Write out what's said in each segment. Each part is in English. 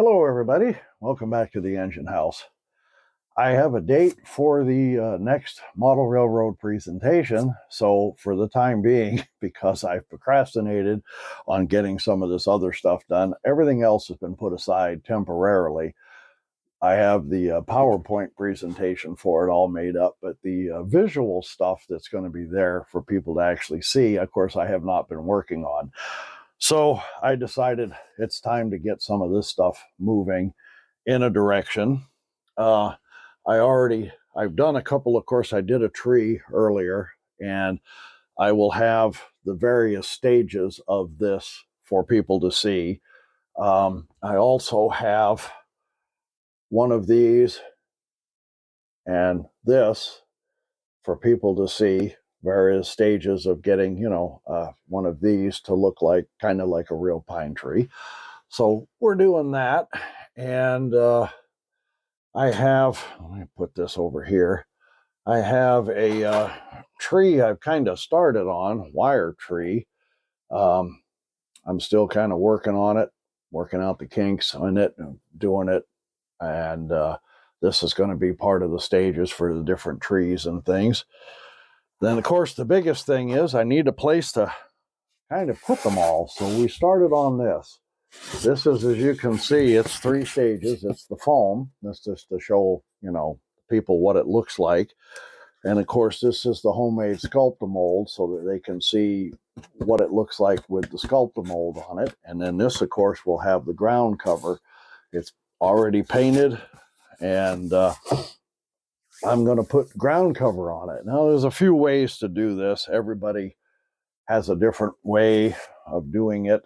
Hello, everybody. Welcome back to the Engine House. I have a date for the next model railroad presentation. So for the time being, because I've procrastinated on getting some of this other stuff done, everything else has been put aside temporarily. I have the PowerPoint presentation for it all made up, but the visual stuff that's going to be there for people to actually see, of course, I have not been working on. So I decided it's time to get some of this stuff moving in a direction. I've done a couple, of course, I did a tree earlier, and I will have the various stages of this for people to see. I also have one of these and this for people to see various stages of getting, one of these to look like kind of like a real pine tree. So we're doing that. And I have, let me put this over here. I have a tree I've kind of started on, wire tree. I'm still kind of working on it, working out the kinks on it, doing it. And this is going to be part of the stages for the different trees and things. Then, of course, the biggest thing is I need a place to kind of put them all. So we started on this. This is, as you can see, it's 3 stages. It's the foam. That's just to show, people what it looks like. And of course, this is the homemade Sculptamold so that they can see what it looks like with the Sculptamold on it. And then this, of course, will have the ground cover. It's already painted, and I'm going to put ground cover on it. Now, there's a few ways to do this. Everybody has a different way of doing it.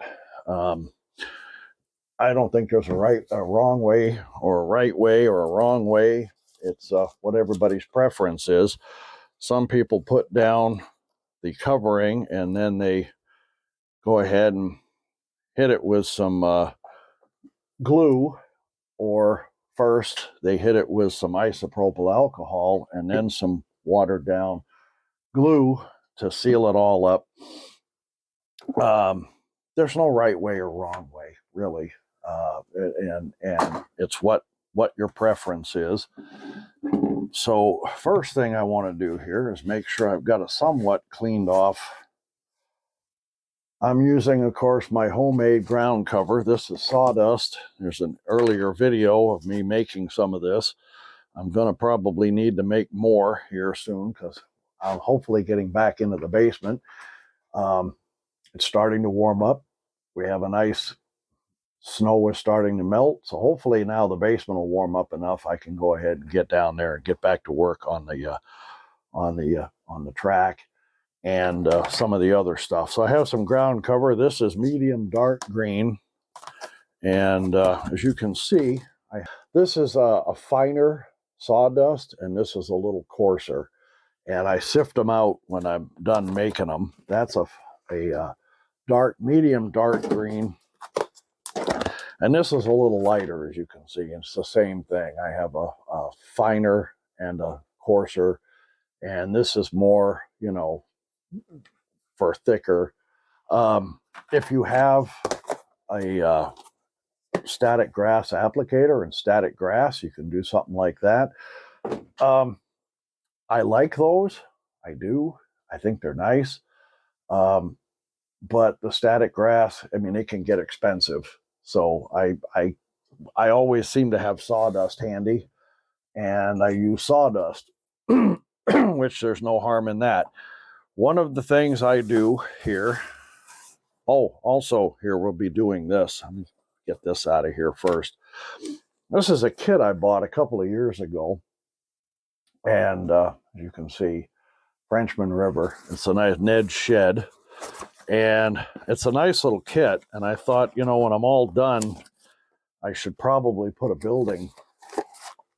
I don't think there's a wrong way or a right way or a wrong way. It's what everybody's preference is. Some people put down the covering and then they go ahead and hit it with some glue, or first they hit it with some isopropyl alcohol and then some watered down glue to seal it all up. There's no right way or wrong way, really. And it's what your preference is. So first thing I want to do here is make sure I've got it somewhat cleaned off. I'm using, of course, my homemade ground cover. This is sawdust. There's an earlier video of me making some of this. I'm going to probably need to make more here soon because I'm hopefully getting back into the basement. It's starting to warm up. We have a nice snow is starting to melt, so hopefully now the basement will warm up enough I can go ahead and get down there and get back to work on the track and some of the other stuff. So I have some ground cover. This is medium dark green, and as you can see, this is a finer sawdust, and this is a little coarser. And I sift them out when I'm done making them. That's a medium dark green. And this is a little lighter, as you can see. It's the same thing. I have a finer and a coarser, and this is more, for thicker. If you have a static grass applicator and static grass, you can do something like that. I like those. I do. I think they're nice. But the static grass, it can get expensive. So I always seem to have sawdust handy, and I use sawdust, which there's no harm in that. One of the things I do here, also here we'll be doing this. Let me get this out of here first. This is a kit I bought a couple of years ago, and as you can see, Frenchman River. It's a nice Ned shed, and it's a nice little kit. And I thought, when I'm all done, I should probably put a building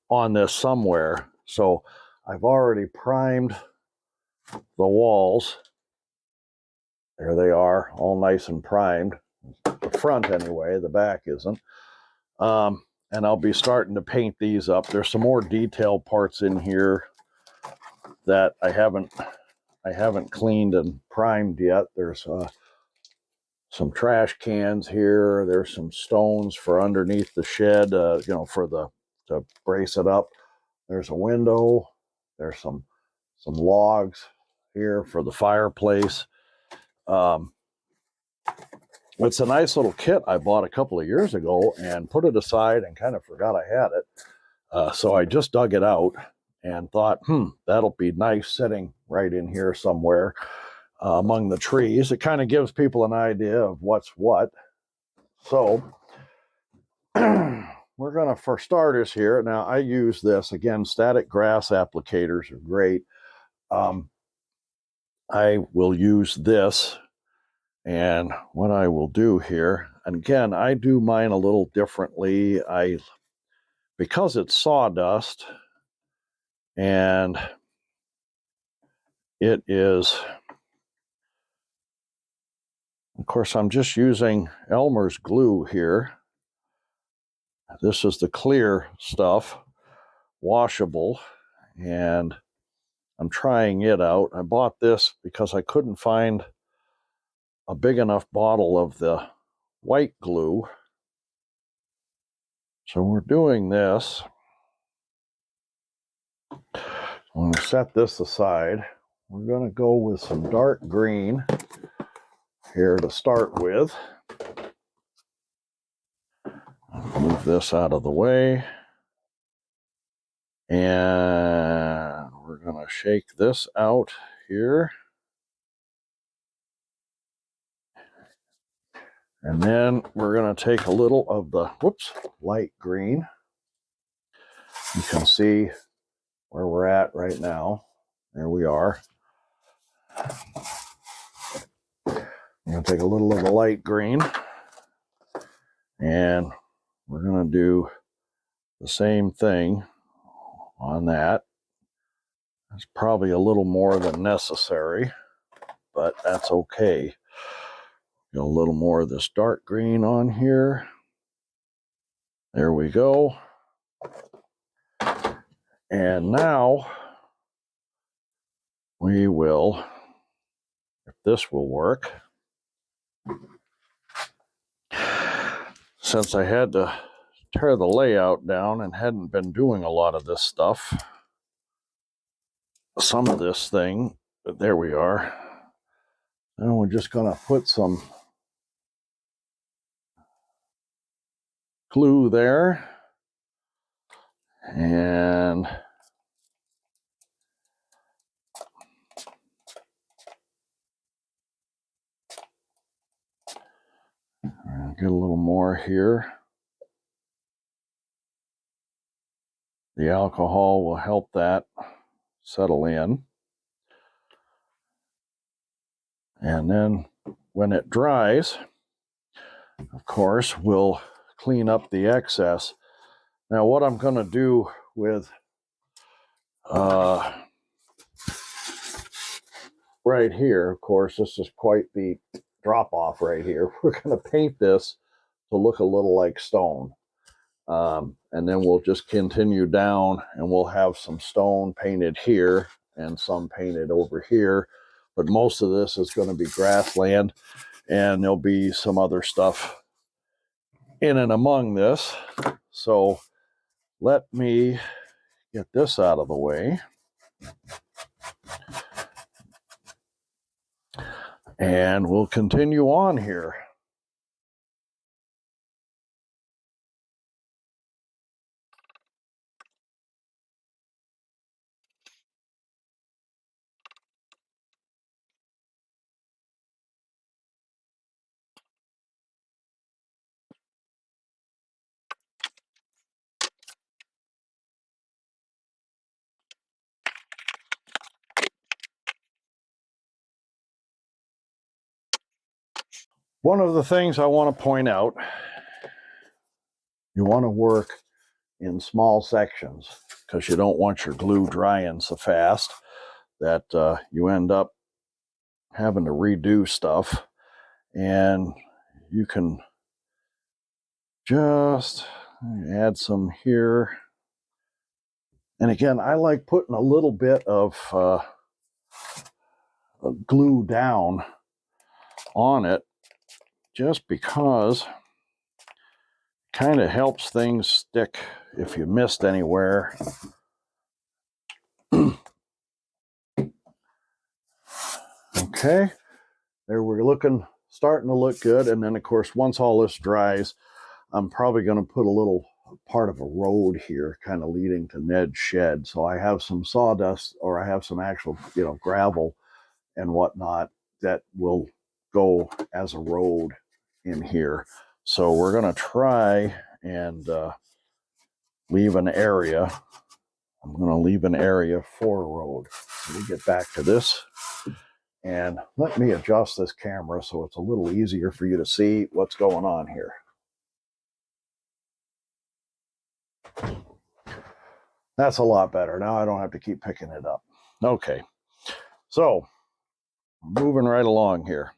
on this somewhere. So I've already primed the walls. There they are, all nice and primed. The front anyway, the back isn't. And I'll be starting to paint these up. There's some more detailed parts in here that I haven't cleaned and primed yet. There's some trash cans here. There's some stones for underneath the shed, to brace it up. There's a window. There's some logs here for the fireplace. It's a nice little kit I bought a couple of years ago and put it aside and kind of forgot I had it. So I just dug it out and thought, that'll be nice sitting right in here somewhere among the trees. It kind of gives people an idea of what's what. So we're going to, for starters here, now I use this, again, static grass applicators are great. I will use this, and what I will do here, and again, I do mine a little differently. Because it's sawdust, and it is, of course, I'm just using Elmer's glue here. This is the clear stuff, washable, and I'm trying it out. I bought this because I couldn't find a big enough bottle of the white glue. So we're doing this. I'm going to set this aside. We're going to go with some dark green here to start with. Move this out of the way. And we're going to shake this out here. And then we're going to take a little of the, light green. You can see where we're at right now. There we are. I'm going to take a little of the light green, and we're going to do the same thing on that. It's probably a little more than necessary, but that's okay. Got a little more of this dark green on here. There we go. And now we will, if this will work, since I had to tear the layout down and hadn't been doing a lot of this stuff, some of this thing, there we are. Now we're just going to put some glue there, and get a little more here. The alcohol will help that settle in. And then when it dries, of course, we'll clean up the excess. Now, what I'm going to do with right here, of course, this is quite the drop off right here. We're going to paint this to look a little like stone. And then we'll just continue down, and we'll have some stone painted here and some painted over here. But most of this is going to be grassland, and there'll be some other stuff in and among this. So let me get this out of the way. And we'll continue on here. One of the things I want to point out, you want to work in small sections because you don't want your glue drying so fast that you end up having to redo stuff. And you can just add some here. And again, I like putting a little bit of glue down on it just because it kind of helps things stick if you missed anywhere. Okay, there we're starting to look good. And then of course, once all this dries, I'm probably going to put a little part of a road here kind of leading to Ned's shed. So I have some sawdust, or I have some actual, gravel and whatnot that will go as a road in here. So we're going to try and leave an area. I'm going to leave an area for a road. Let me get back to this. And let me adjust this camera so it's a little easier for you to see what's going on here. That's a lot better. Now I don't have to keep picking it up. Okay, so moving right along here.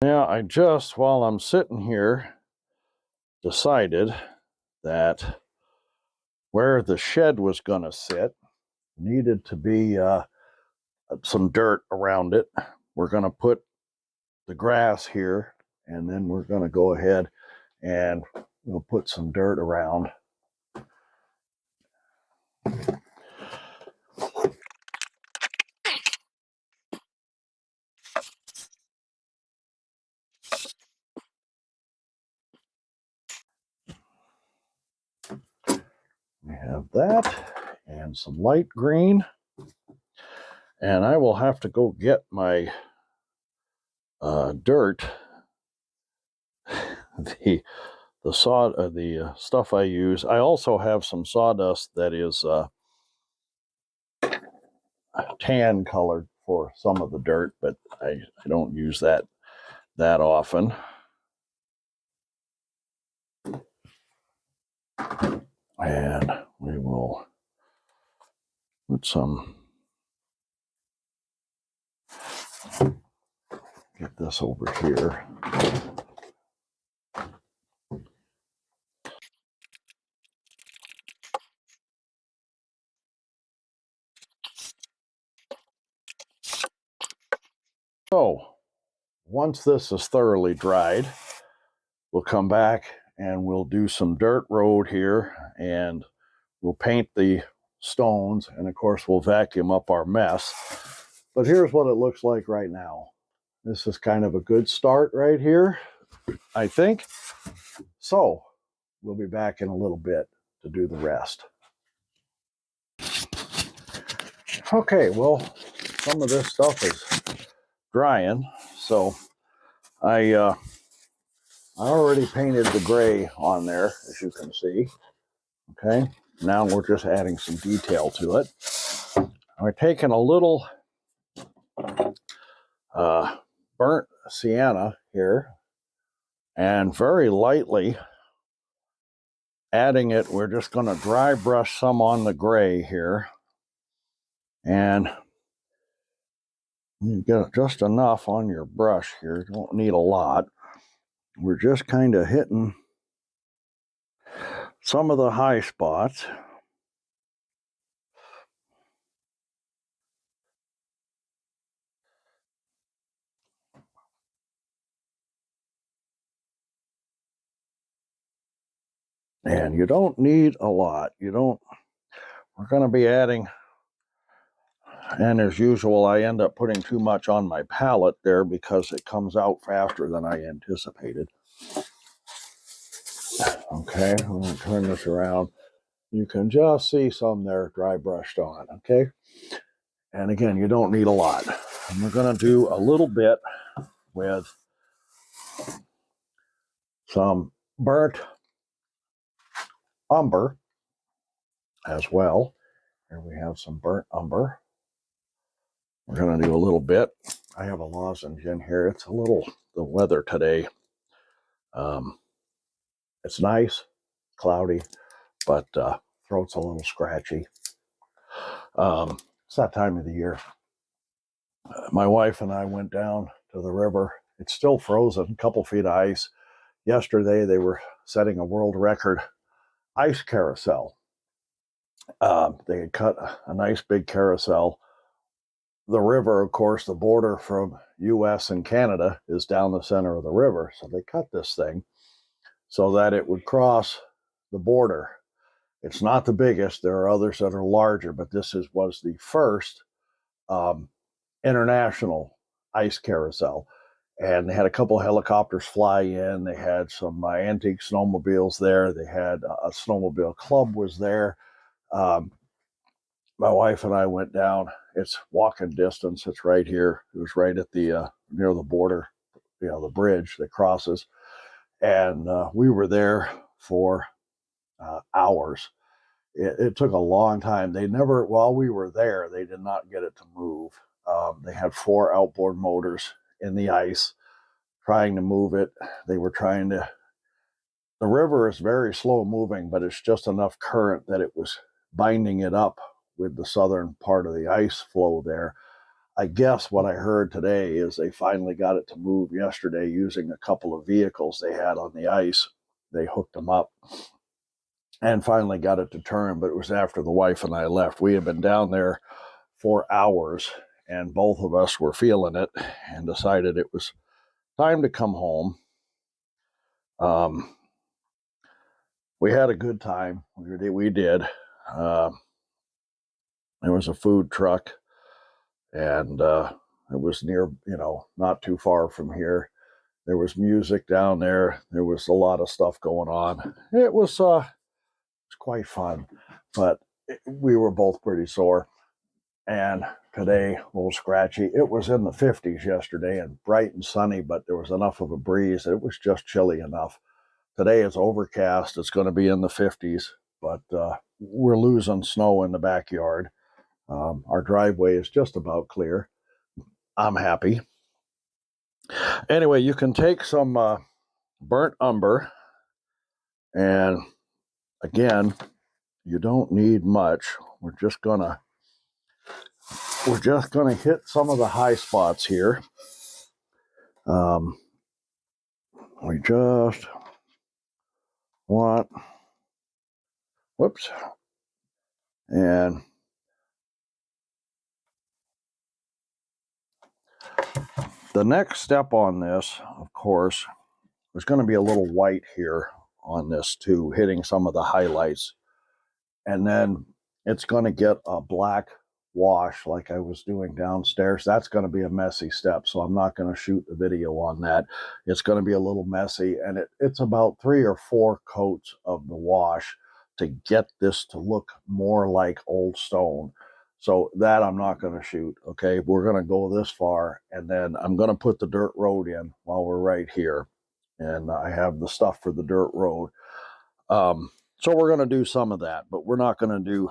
Now I just, while I'm sitting here, decided that where the shed was going to sit needed to be some dirt around it. We're going to put the grass here, and then we're going to go ahead and we'll put some dirt around. We have that and some light green. And I will have to go get my dirt, the stuff I use. I also have some sawdust that is tan colored for some of the dirt, but I don't use that often. And we will put some, get this over here. So once this is thoroughly dried, we'll come back and we'll do some dirt road here, and we'll paint the stones, and of course we'll vacuum up our mess. But here's what it looks like right now. This is kind of a good start right here, I think. So we'll be back in a little bit to do the rest. Okay, well, some of this stuff is drying, so I already painted the gray on there, as you can see. Okay, now we're just adding some detail to it. We're taking a little burnt sienna here and very lightly adding it. We're just going to dry brush some on the gray here, and you get just enough on your brush here. You don't need a lot. We're just kind of hitting some of the high spots. And you don't need a lot. We're going to be adding, and as usual, I end up putting too much on my palette there because it comes out faster than I anticipated. Okay, I'm going to turn this around. You can just see some there dry brushed on, okay? And again, you don't need a lot. And we're going to do a little bit with some burnt umber as well. Here we have some burnt umber. We're going to do a little bit. I have a lozenge in here. It's a little, the weather today, it's nice, cloudy, but throat's a little scratchy. It's that time of the year. My wife and I went down to the river. It's still frozen, a couple feet of ice. Yesterday, they were setting a world record ice carousel. They had cut a nice big carousel. The river, of course, the border from US and Canada is down the center of the river. So they cut this thing so that it would cross the border. It's not the biggest. There are others that are larger, but was the first um, international ice carousel. And they had a couple of helicopters fly in. They had some antique snowmobiles there. They had a snowmobile club was there. Um, my wife and I went down. It's walking distance. It's right here. It was right at the near the border, the bridge that crosses. And we were there for hours. It took a long time. While we were there, they did not get it to move. They had 4 outboard motors in the ice trying to move it. They were trying to. The river is very slow moving, but it's just enough current that it was binding it up with the southern part of the ice flow there. I guess what I heard today is they finally got it to move yesterday using a couple of vehicles they had on the ice. They hooked them up and finally got it to turn, but it was after the wife and I left. We had been down there for hours, and both of us were feeling it and decided it was time to come home. We had a good time. We did. There was a food truck, and it was near, not too far from here. There was music down there. There was a lot of stuff going on. It was quite fun, but we were both pretty sore. And today, a little scratchy. It was in the 50s yesterday and bright and sunny, but there was enough of a breeze. It was just chilly enough. Today it's overcast. It's going to be in the 50s, but we're losing snow in the backyard. Our driveway is just about clear. I'm happy. Anyway, you can take some burnt umber, and again, you don't need much. We're just gonna hit some of the high spots here. We just want, whoops, and the next step on this, of course, there's going to be a little white here on this too, hitting some of the highlights. And then it's going to get a black wash like I was doing downstairs. That's going to be a messy step, so I'm not going to shoot the video on that. It's going to be a little messy, and it's about 3 or 4 coats of the wash to get this to look more like old stone. So that I'm not going to shoot. Okay, we're going to go this far, and then I'm going to put the dirt road in while we're right here. And I have the stuff for the dirt road. So we're going to do some of that, but we're not going to do,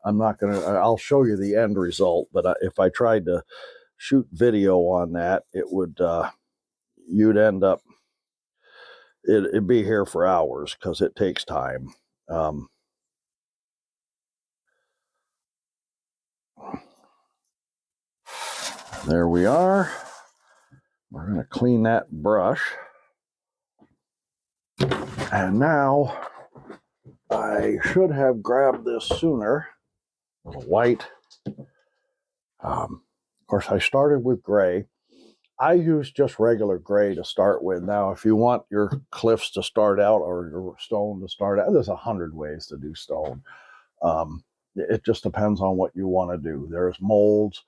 I'll show you the end result, but if I tried to shoot video on that, it would, you'd end up, it'd be here for hours because it takes time. There we are. We're going to clean that brush. And now I should have grabbed this sooner. White. Of course, I started with gray. I use just regular gray to start with. Now, if you want your cliffs to start out or your stone to start out, there's 100 ways to do stone. It just depends on what you want to do. There's molds.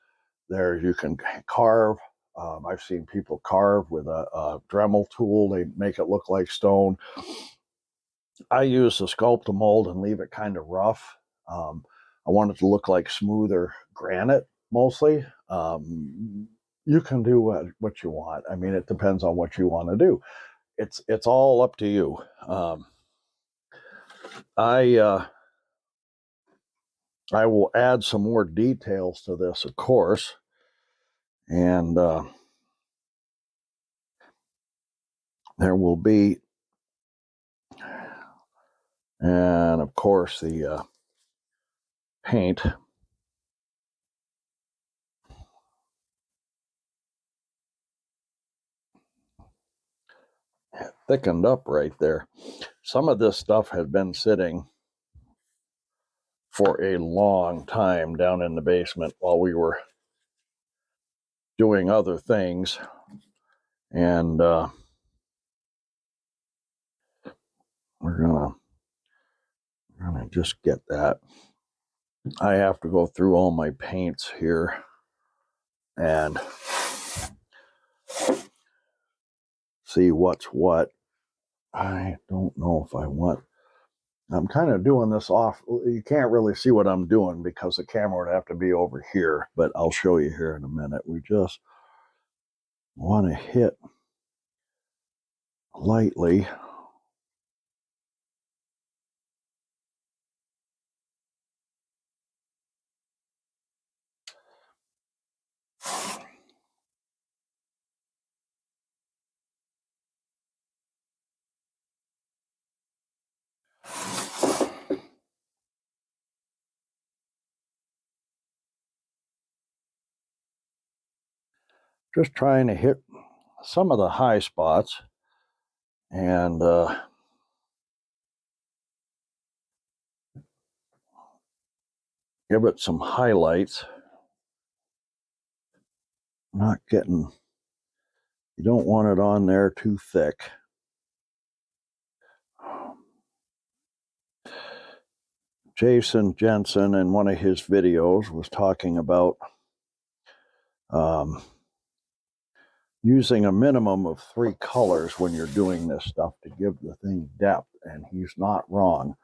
There you can carve. I've seen people carve with a Dremel tool. They make it look like stone. I use the sculpt a mold and leave it kind of rough. I want it to look like smoother granite mostly. You can do what you want. I mean, it depends on what you want to do. It's all up to you. I will add some more details to this, of course, and there will be, and of course, the paint. Thickened up right there. some of this stuff had been sitting for a long time down in the basement while we were doing other things. And we're gonna just get that. I have to go through all my paints here and see what's what. I don't know if I want. I'm kind of doing this off. You can't really see what I'm doing because the camera would have to be over here, but I'll show you here in a minute. We just want to hit lightly. Just trying to hit some of the high spots and give it some highlights. Not getting, you don't want it on there too thick. Jason Jensen in one of his videos was talking about using a minimum of 3 colors when you're doing this stuff to give the thing depth, and he's not wrong.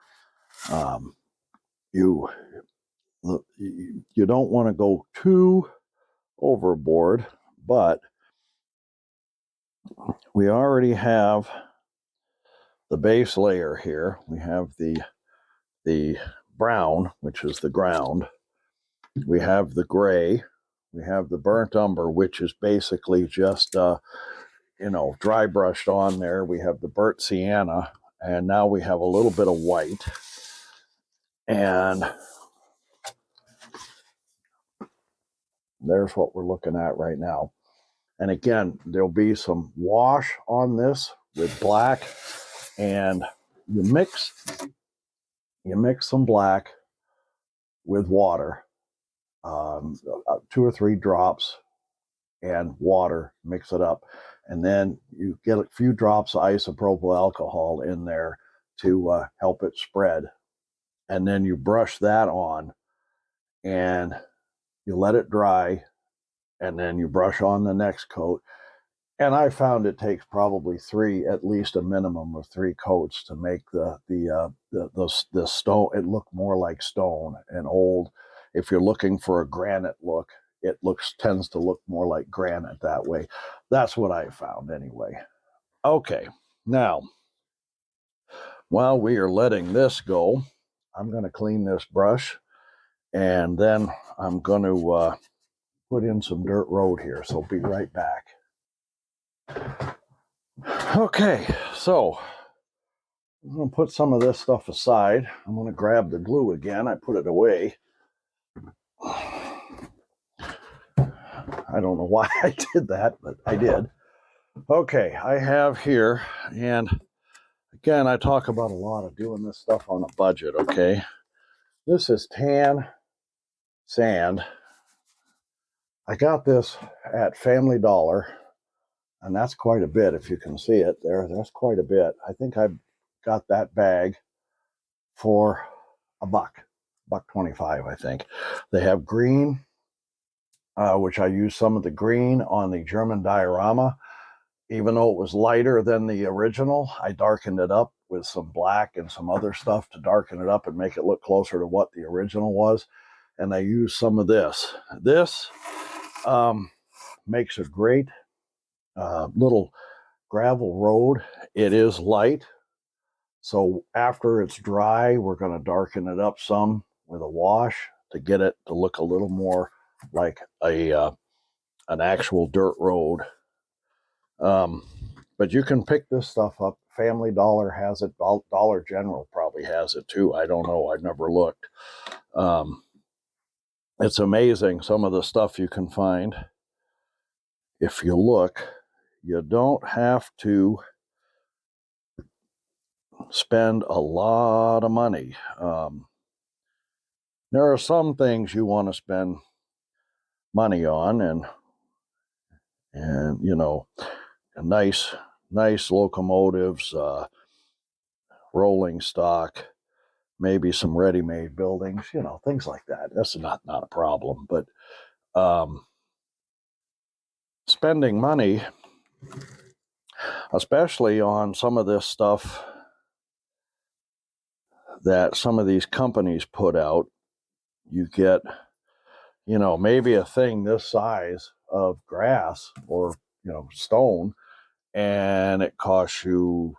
You don't want to go too overboard, but we already have the base layer here. We have the brown, which is the ground. We have the gray. We have the burnt umber, which is basically just dry brushed on there. We have the burnt sienna, and now we have a little bit of white. And there's what we're looking at right now. And again, there'll be some wash on this with black, and you mix some black with water, 2 or 3 drops, and water, mix it up. And then you get a few drops of isopropyl alcohol in there to help it spread. And then you brush that on and you let it dry, and then you brush on the next coat. And I found it takes probably 3, at least a minimum of 3 coats to make the stone, it look more like stone and old. If you're looking for a granite look, it tends to look more like granite that way. That's what I found anyway. Okay, now, while we are letting this go, I'm going to clean this brush, and then I'm going to put in some dirt road here, so be right back. Okay, so I'm going to put some of this stuff aside. I'm going to grab the glue again. I put it away. I don't know why I did that, but I did. Okay, I have here, and again, I talk about a lot of doing this stuff on a budget, okay? This is tan sand. I got this at Family Dollar, and that's quite a bit. If you can see it there, that's quite a bit. I think I got that bag for $1.25, I think. They have green, which I used some of the green on the German diorama. Even though it was lighter than the original, I darkened it up with some black and some other stuff to darken it up and make it look closer to what the original was. And I used some of this. This makes a great little gravel road. It is light. So after it's dry, we're going to darken it up some with a wash to get it to look a little more like an actual dirt road. But you can pick this stuff up. Family Dollar has it. Dollar General probably has it too. I don't know. I've never looked. It's amazing some of the stuff you can find. If you look, you don't have to spend a lot of money. There are some things you want to spend money on, and you know, nice locomotives, rolling stock, maybe some ready-made buildings, you know, things like that. That's not a problem, but spending money, especially on some of this stuff that some of these companies put out, you get, you know, maybe a thing this size of grass or, you know, stone, and it costs you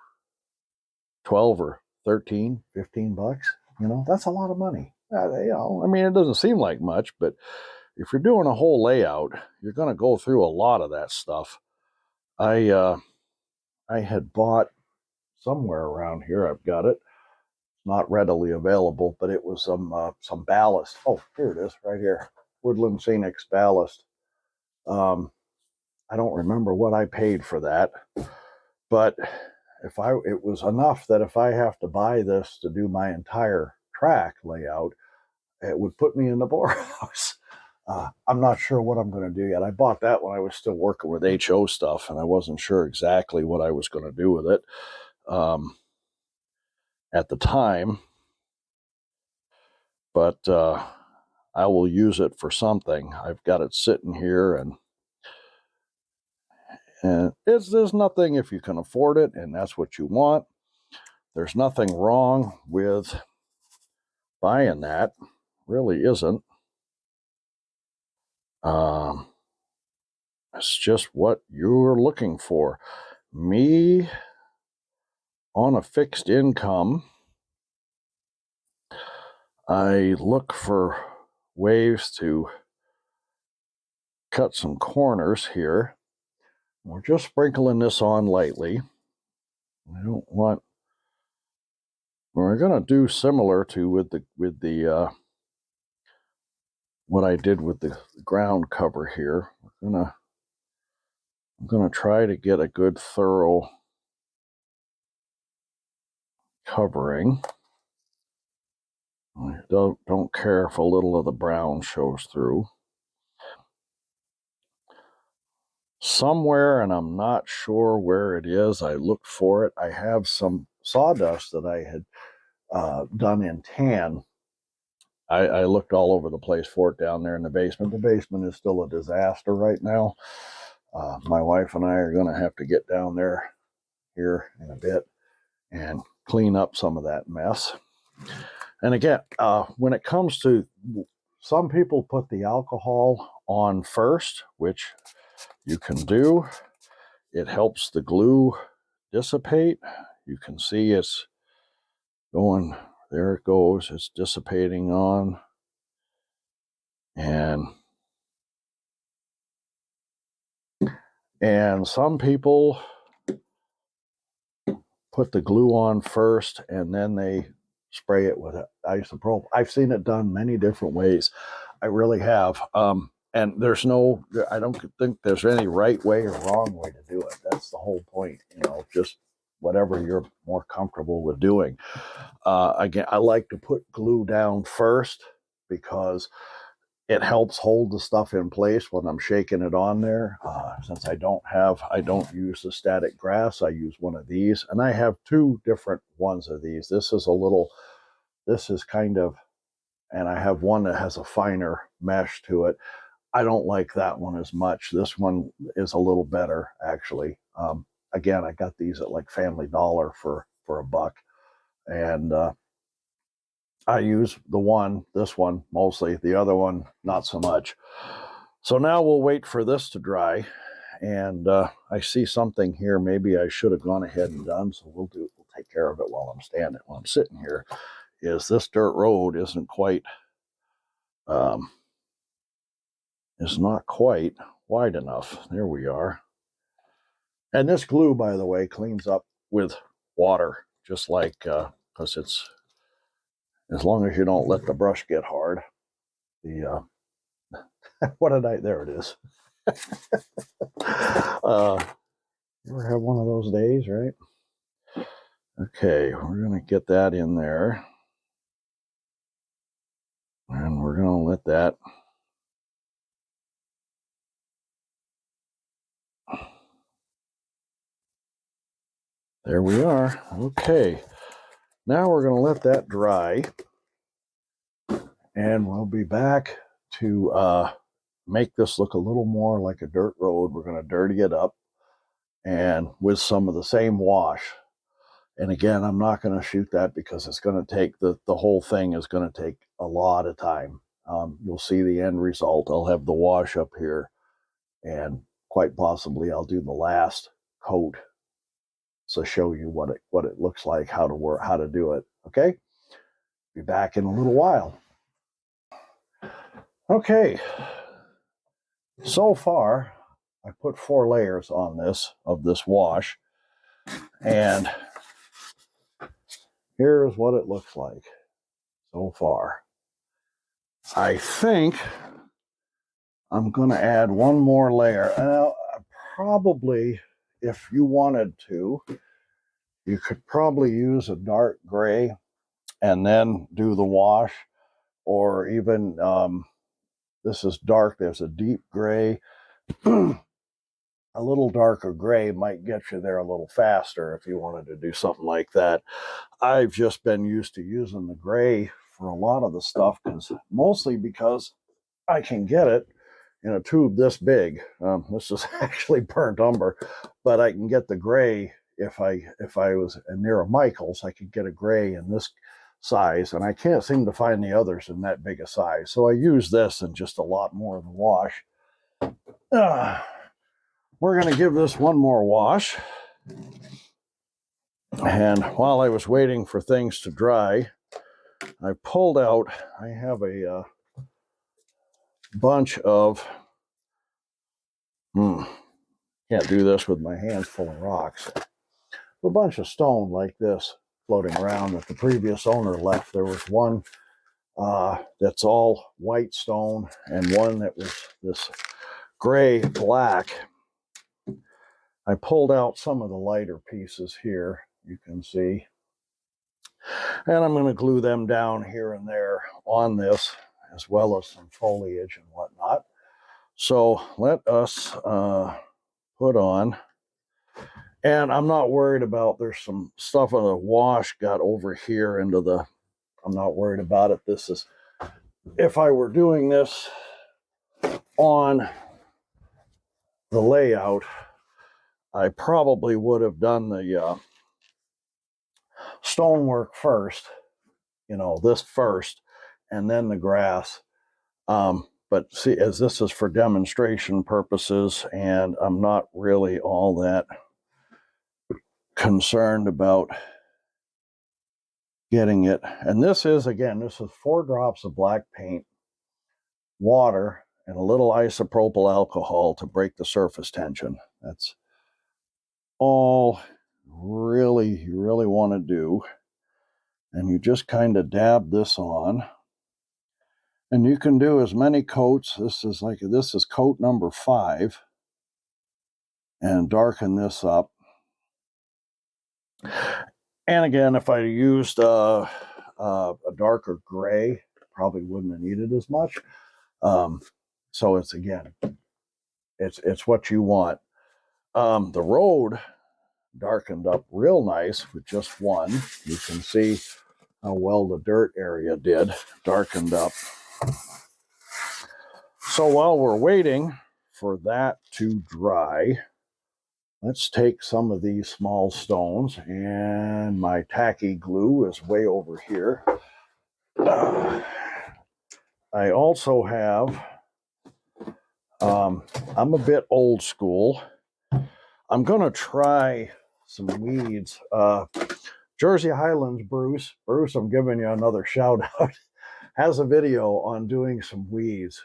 12 or 13, 15 bucks. You know, that's a lot of money. You know, I mean, it doesn't seem like much, but if you're doing a whole layout, you're going to go through a lot of that stuff. I had bought somewhere around here. I've got it. Not readily available, but it was some ballast. Oh, here it is, right here. Woodland Scenics ballast. I don't remember what I paid for that, but it was enough that if I have to buy this to do my entire track layout, it would put me in the poorhouse. I'm not sure what I'm going to do yet. I bought that when I was still working with HO stuff, and I wasn't sure exactly what I was going to do with it at the time. But I will use it for something. I've got it sitting here, and there's nothing, if you can afford it and that's what you want, there's nothing wrong with buying that. Really isn't. It's just what you're looking for. Me, on a fixed income, I look for ways to cut some corners here. We're just sprinkling this on lightly. I don't want. We're going to do similar to with the what I did with the ground cover here. I'm gonna try to get a good thorough covering. I don't care if a little of the brown shows through. Somewhere, and I'm not sure where it is, I looked for it. I have some sawdust that I had done in tan. I looked all over the place for it down there in the basement. The basement is still a disaster right now. My wife and I are going to have to get down there here in a bit and clean up some of that mess. And again, when it comes to, some people put the alcohol on first, which you can do. It helps the glue dissipate. You can see it's going, there it goes, it's dissipating on. And some people put the glue on first and then they spray it with isopropyl. I've seen it done many different ways. I really have. And I don't think there's any right way or wrong way to do it. That's the whole point, you know, just whatever you're more comfortable with doing. Again, I like to put glue down first because it helps hold the stuff in place when I'm shaking it on there. Since I don't use the static grass, I use one of these, and I have two different ones of these. This is kind of, and I have one that has a finer mesh to it. I don't like that one as much. This one is a little better, actually. Again, I got these at like Family Dollar for $1, and I use this one mostly. The other one, not so much. So now we'll wait for this to dry. And I see something here maybe I should have gone ahead and done. So we'll take care of it while I'm sitting here. Is this dirt road isn't quite, is not quite wide enough. There we are. And this glue, by the way, cleans up with water, just like, because it's, as long as you don't let the brush get hard. There it is. You ever have one of those days, right? Okay, we're going to get that in there. And we're going to let that. There we are. Okay. Now we're going to let that dry. And we'll be back to make this look a little more like a dirt road. We're going to dirty it up and with some of the same wash. And again, I'm not going to shoot that because it's going to take the whole thing is going to take a lot of time. You'll see the end result. I'll have the wash up here, and quite possibly I'll do the last coat to show you what it looks like, how to do it. Okay, be back in a little while. Okay, so far I put 4 layers on this wash, and here's what it looks like so far. I think I'm going to add one more layer. Now, probably, if you wanted to, you could probably use a dark gray and then do the wash, or even this is dark. There's a deep gray. A little darker gray might get you there a little faster if you wanted to do something like that. I've just been used to using the gray for a lot of the stuff, mostly because I can get it in a tube this big. This is actually burnt umber, but I can get the gray. If I was near a Michael's, I could get a gray in this size, and I can't seem to find the others in that big a size. So I use this and just a lot more of the wash. We're going to give this one more wash. And while I was waiting for things to dry, I pulled out, I have a bunch of, can't do this with my hands full of rocks, a bunch of stone like this floating around that the previous owner left. There was one that's all white stone and one that was this gray black. I pulled out some of the lighter pieces here, you can see, and I'm going to glue them down here and there on this, as well as some foliage and whatnot. So let us put on, and I'm not worried about, there's some stuff on the wash got over here into the, I'm not worried about it. This is, if I were doing this on the layout, I probably would have done the stonework first, this first, and then the grass. But see, as this is for demonstration purposes, and I'm not really all that concerned about getting it. And this is 4 drops of black paint, water, and a little isopropyl alcohol to break the surface tension. That's all you really want to do. And you just kind of dab this on. And you can do as many coats. This is coat number 5. And darken this up. And again, if I used a darker gray, probably wouldn't have needed as much. So it's what you want. The road darkened up real nice with just one. You can see how well the dirt area darkened up. So while we're waiting for that to dry, let's take some of these small stones, and my tacky glue is way over here. I also have, I'm a bit old school. I'm going to try some weeds. Jersey Highlands Bruce, I'm giving you another shout out, has a video on doing some weeds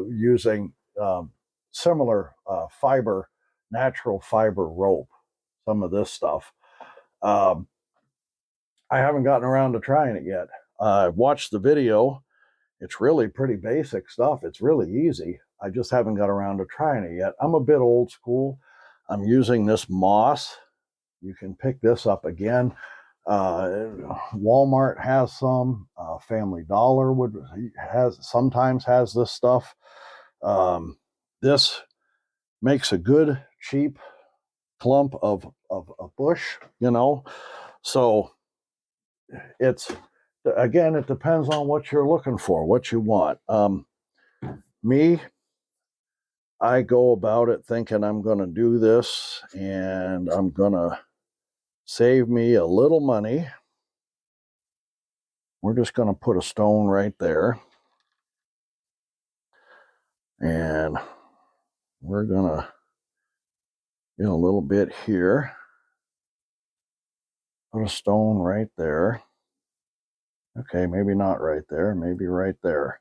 using similar natural fiber rope, some of this stuff. I haven't gotten around to trying it yet. I've watched the video. It's really pretty basic stuff. It's really easy. I just haven't got around to trying it yet. I'm a bit old school. I'm using this moss. You can pick this up again. Walmart has some. Family Dollar sometimes has this stuff. This makes a good cheap clump of bush, you know. So it's, again, it depends on what you're looking for, what you want. Me, I go about it thinking I'm going to do this and I'm going to save me a little money. We're just going to put a stone right there. And we're going to get a little bit here. Put a stone right there. Okay, maybe not right there, maybe right there.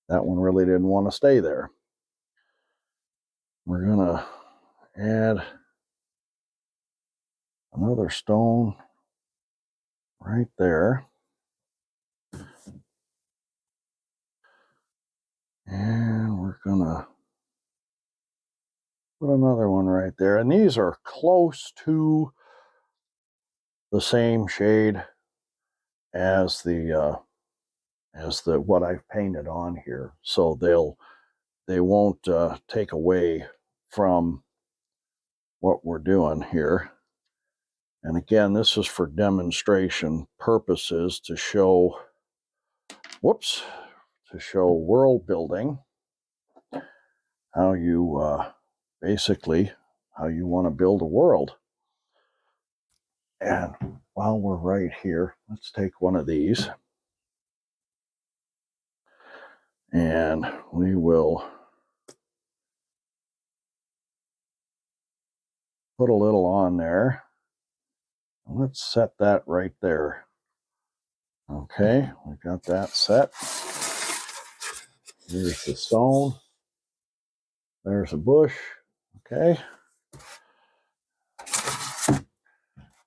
That one really didn't want to stay there. We're going to add another stone right there. And we're going to put another one right there. And these are close to the same shade as the what I've painted on here. So they won't take away from what we're doing here. And again, this is for demonstration purposes to show, to show world building, how you basically, how you want to build a world. And while we're right here, let's take one of these. And we will put a little on there. Let's set that right there. Okay, we got that set. Here's the stone. There's a bush. Okay.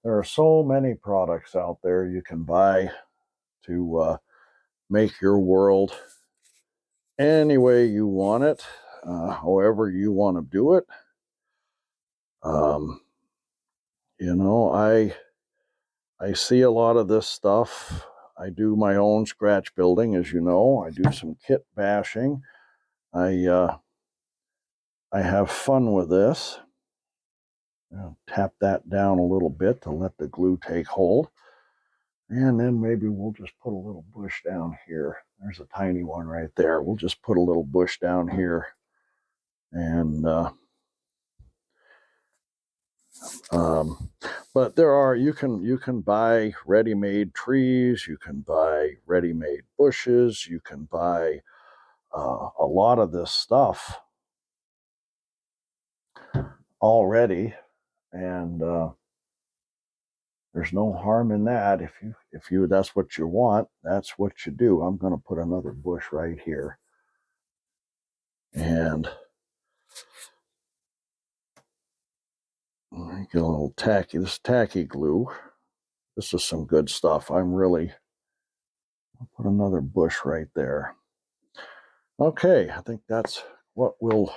There are so many products out there you can buy to make your world any way you want it, however you want to do it. You know, I see a lot of this stuff. I do my own scratch building, as you know. I do some kit bashing. I have fun with this. I'll tap that down a little bit to let the glue take hold. And then maybe we'll just put a little bush down here. There's a tiny one right there. We'll just put a little bush down here. And but there are, you can buy ready-made trees, you can buy ready-made bushes, you can buy a lot of this stuff already, and there's no harm in that. If you that's what you want, that's what you do. I'm going to put another bush right here, and get a little tacky. This tacky glue. This is some good stuff. I'll put another bush right there. Okay, I think that's what we'll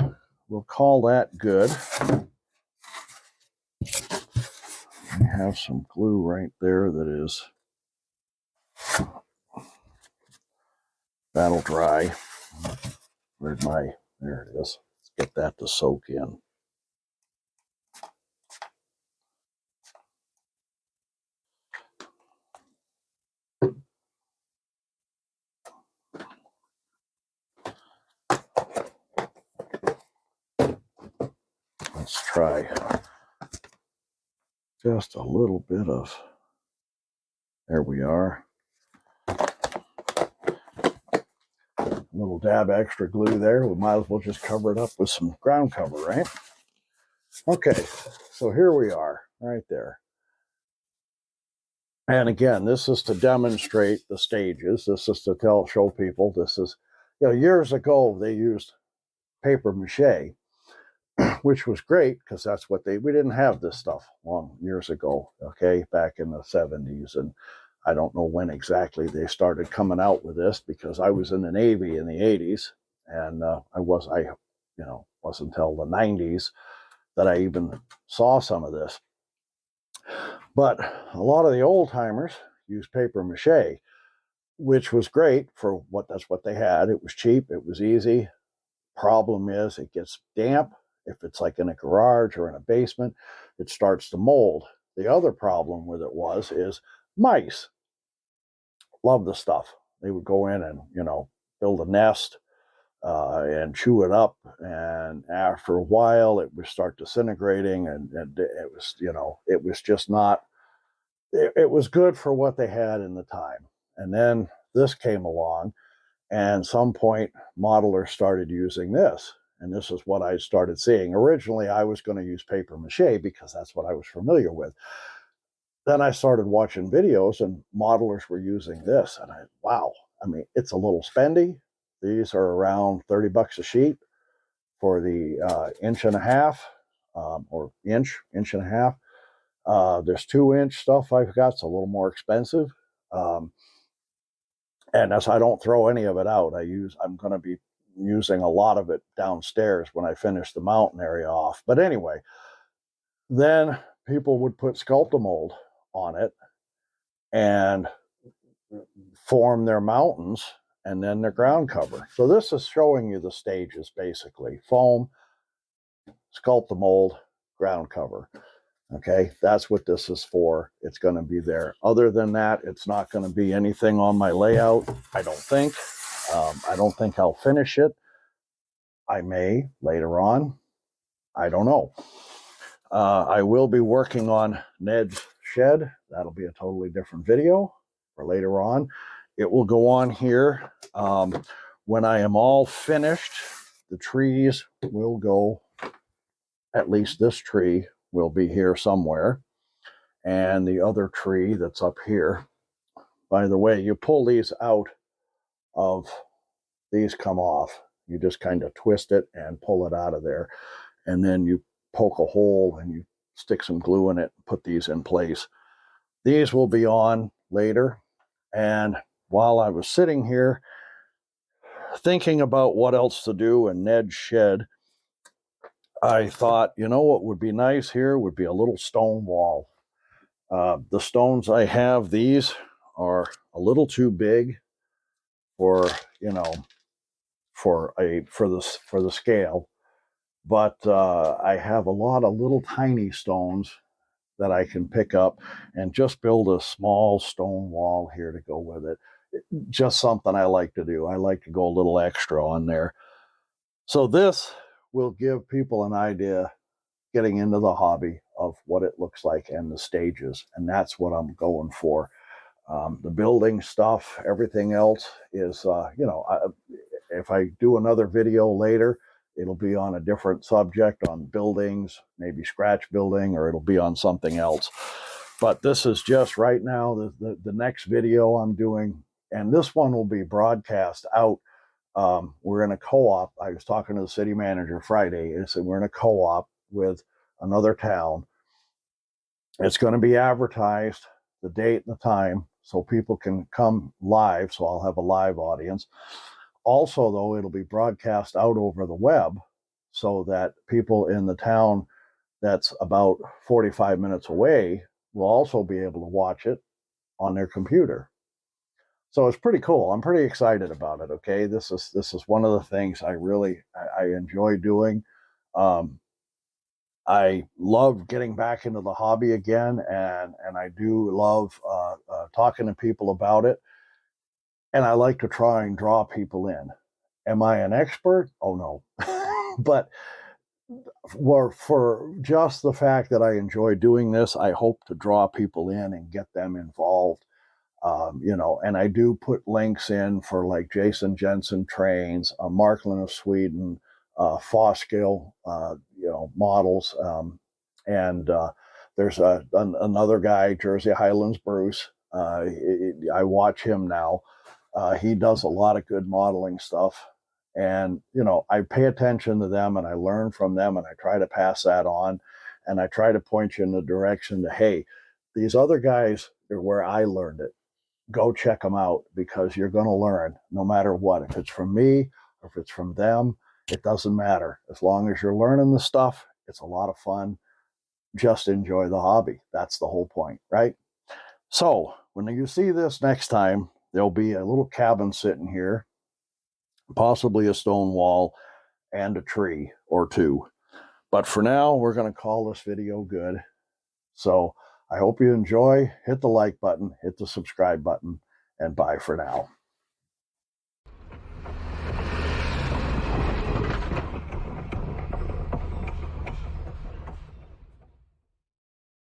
call that good. I have some glue right there that is, that'll dry. There it is. Let's get that to soak in. Let's try just a little bit of, there we are. A little dab extra glue there. We might as well just cover it up with some ground cover, right? Okay, so here we are, right there. And again, this is to demonstrate the stages. This is to show people this is, years ago they used paper mache, which was great because that's what we didn't have this stuff long years ago, okay, back in the 70s. And I don't know when exactly they started coming out with this, because I was in the Navy in the 80s, and wasn't until the 90s that I even saw some of this. But a lot of the old timers used paper mache, which was great for that's what they had. It was cheap, it was easy. Problem is, it gets damp. If it's like in a garage or in a basement, it starts to mold. The other problem with it is mice love the stuff. They would go in and, build a nest and chew it up. And after a while, it would start disintegrating. And it was, it was just not, it was good for what they had in the time. And then this came along, and some point, modelers started using this. And this is what I started seeing. Originally, I was going to use paper mache because that's what I was familiar with. Then I started watching videos, and modelers were using this. And wow, I mean, it's a little spendy. These are around $30 a sheet for the inch and a half, or inch and a half. There's 2-inch stuff I've got. It's a little more expensive. And as I don't throw any of it out, I'm going to be using a lot of it downstairs when I finish the mountain area off. But anyway, then people would put Sculptamold on it and form their mountains and then their ground cover. So this is showing you the stages, basically: foam, Sculptamold, ground cover. Okay, that's what this is for. It's going to be there. Other than that, it's not going to be anything on my layout, I don't think. I don't think I'll finish it. I may later on. I don't know. I will be working on Ned's shed. That'll be a totally different video for later on. It will go on here. When I am all finished, the trees will go, at least this tree will be here somewhere. And the other tree that's up here. By the way, you pull these out of, these come off. You just kind of twist it and pull it out of there. And then you poke a hole and you stick some glue in it and put these in place. These will be on later. And while I was sitting here thinking about what else to do in Ned's shed, I thought, what would be nice here would be a little stone wall. The stones I have, these are a little too big for, for the scale. But I have a lot of little tiny stones that I can pick up and just build a small stone wall here to go with it. Just something I like to do. I like to go a little extra on there. So this will give people an idea getting into the hobby of what it looks like and the stages. And that's what I'm going for. The building stuff, everything else is, if I do another video later, it'll be on a different subject, on buildings, maybe scratch building, or it'll be on something else. But this is just right now the next video I'm doing, and this one will be broadcast out. We're in a co-op. I was talking to the city manager Friday, and said we're in a co-op with another town. It's going to be advertised, the date and the time, so people can come live. So I'll have a live audience. Also, though, it'll be broadcast out over the web so that people in the town that's about 45 minutes away will also be able to watch it on their computer. So it's pretty cool. I'm pretty excited about it. Okay, this is one of the things I enjoy doing. I love getting back into the hobby again, and I do love talking to people about it. And I like to try and draw people in. Am I an expert? Oh no. But for just the fact that I enjoy doing this, I hope to draw people in and get them involved. And I do put links in for like Jason Jensen trains, Marklin of Sweden, Fosgill, models. And there's another guy, Jersey Highlands Bruce. I watch him now. He does a lot of good modeling stuff. And, I pay attention to them and I learn from them and I try to pass that on. And I try to point you in the direction that, hey, these other guys are where I learned it. Go check them out because you're going to learn no matter what. If it's from me or if it's from them, it doesn't matter. As long as you're learning the stuff, it's a lot of fun. just enjoy the hobby. That's the whole point, right? So when you see this next time, there'll be a little cabin sitting here, possibly a stone wall and a tree or two. But for now, we're going to call this video good. So I hope you enjoy. Hit the like button, hit the subscribe button, and bye for now.